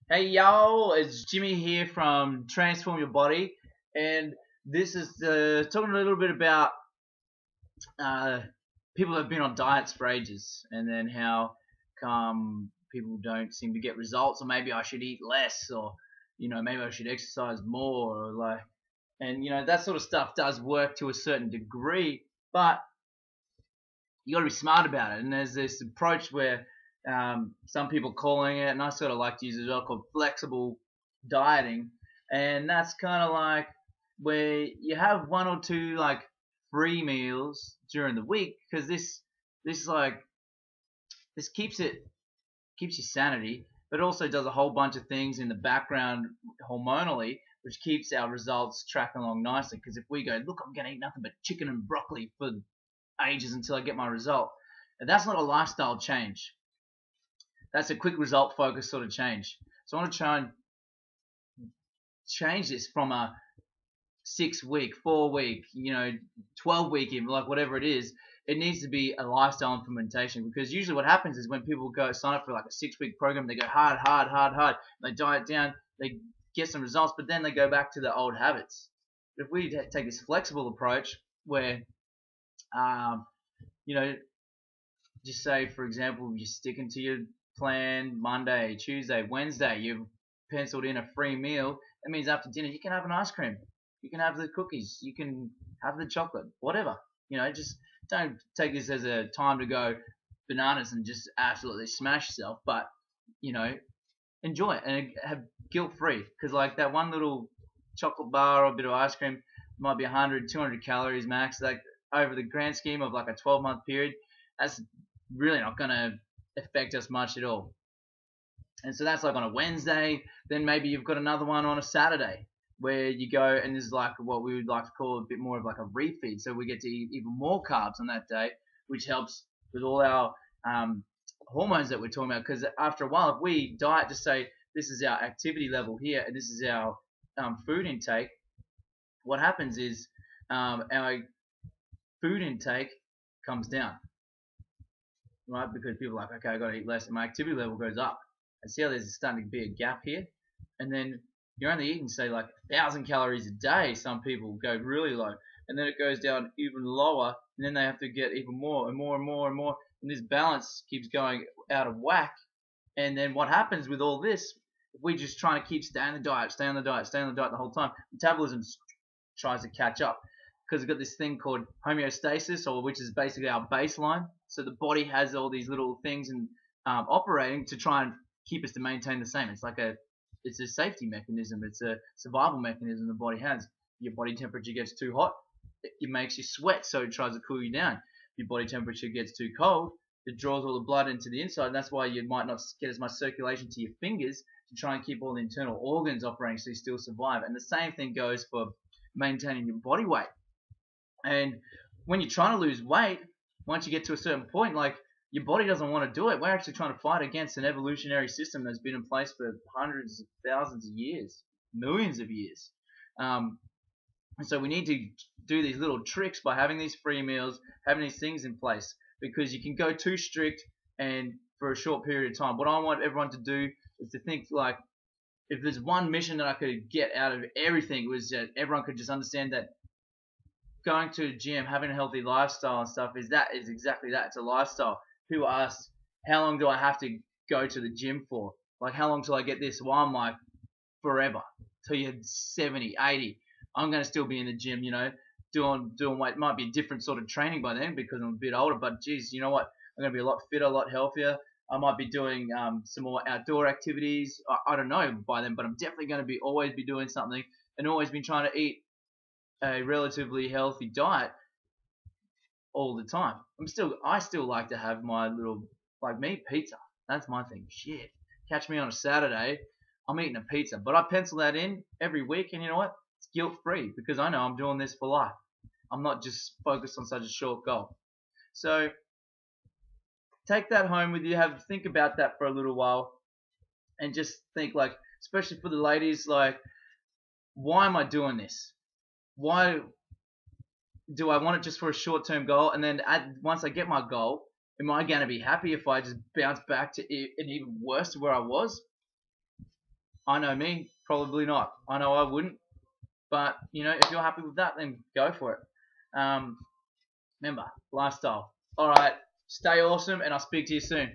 Hey y'all, it's Jimmy here from Transform Your Body, and this is talking a little bit about uh, people that have been on diets for ages, and then how come people don't seem to get results, or maybe I should eat less, or maybe I should exercise more, or like, and that sort of stuff does work to a certain degree, but you got to be smart about it. And there's this approach where some people calling it, and I sort of like to use it as well, called flexible dieting, and that's kind of like where you have one or two like free meals during the week because this like this keeps your sanity, but also does a whole bunch of things in the background hormonally, which keeps our results tracking along nicely. Because if we go, look, I'm going to eat nothing but chicken and broccoli for ages until I get my result, and that's not a lifestyle change. That's a quick result focused sort of change. So I want to try and change this from a 6 week, 4 week, 12 week, even like whatever it is. It needs to be a lifestyle implementation because usually what happens is when people go sign up for like a 6 week program, they go hard, hard, hard, hard. They diet down, they get some results, but then they go back to their old habits. But if we take this flexible approach where, um, you know, just say for example, you're sticking to your plan Monday, Tuesday, Wednesday, you've penciled in a free meal. That means after dinner you can have an ice cream, you can have the cookies, you can have the chocolate, whatever. Just don't take this as a time to go bananas and just absolutely smash yourself, but you know, enjoy it and have guilt free. Because like that one little chocolate bar or a bit of ice cream might be 100, 200 calories max. Like over the grand scheme of like a 12-month period, that's really not going to affect us much at all. And so that's like on a Wednesday. Then maybe you've got another one on a Saturday where you go and this is like what we would like to call a bit more of like a refeed. So we get to eat even more carbs on that day, which helps with all our hormones that we're talking about. Because after a while, if we diet, just say this is our activity level here and this is our food intake, what happens is our food intake comes down, right? Because people are like, okay, I got to eat less, and my activity level goes up. And see how there's starting to be a gap here, and then you're only eating say like 1,000 calories a day. Some people go really low, and then it goes down even lower, and then they have to get even more and more and more and more, and this balance keeps going out of whack. And then what happens with all this? If we just trying to keep stay on the diet, stay on the diet, stay on the diet the whole time, metabolism tries to catch up because we've got this thing called homeostasis, or which is basically our baseline. So the body has all these little things and operating to try and keep us to maintain the same. It's a safety mechanism. It's a survival mechanism the body has. Your body temperature gets too hot, it makes you sweat, so it tries to cool you down. Your body temperature gets too cold, it draws all the blood into the inside, and that's why you might not get as much circulation to your fingers to try and keep all the internal organs operating so you still survive. And the same thing goes for maintaining your body weight. And when you're trying to lose weight, once you get to a certain point, like your body doesn't want to do it. We're actually trying to fight against an evolutionary system that's been in place for hundreds of thousands of years, millions of years. And so we need to do these little tricks by having these free meals, having these things in place, because you can go too strict and for a short period of time. What I want everyone to do is to think like, if there's one mission that I could get out of everything, it was that everyone could just understand that going to the gym, having a healthy lifestyle and stuff is exactly that. It's a lifestyle. People ask, how long do I have to go to the gym for? Like, how long till I get this? Well, I'm like, forever. Till you're 70, 80. I'm going to still be in the gym, doing weight. It might be a different sort of training by then because I'm a bit older, but geez, you know what? I'm going to be a lot fitter, a lot healthier. I might be doing some more outdoor activities. I don't know by then, but I'm definitely going to be always be doing something and always been trying to eat a relatively healthy diet all the time. I still like to have my little, like me, pizza. That's my thing. Shit. Catch me on a Saturday, I'm eating a pizza. But I pencil that in every week, and you know what? It's guilt free because I know I'm doing this for life. I'm not just focused on such a short goal. So take that home with you. Think about that for a little while, and just think like, especially for the ladies, like, why am I doing this? Why do I want it just for a short-term goal? And then once I get my goal, am I going to be happy if I just bounce back to an even worse to where I was? I know me, probably not. I know I wouldn't. But if you're happy with that, then go for it. Remember, lifestyle. All right, stay awesome, and I'll speak to you soon.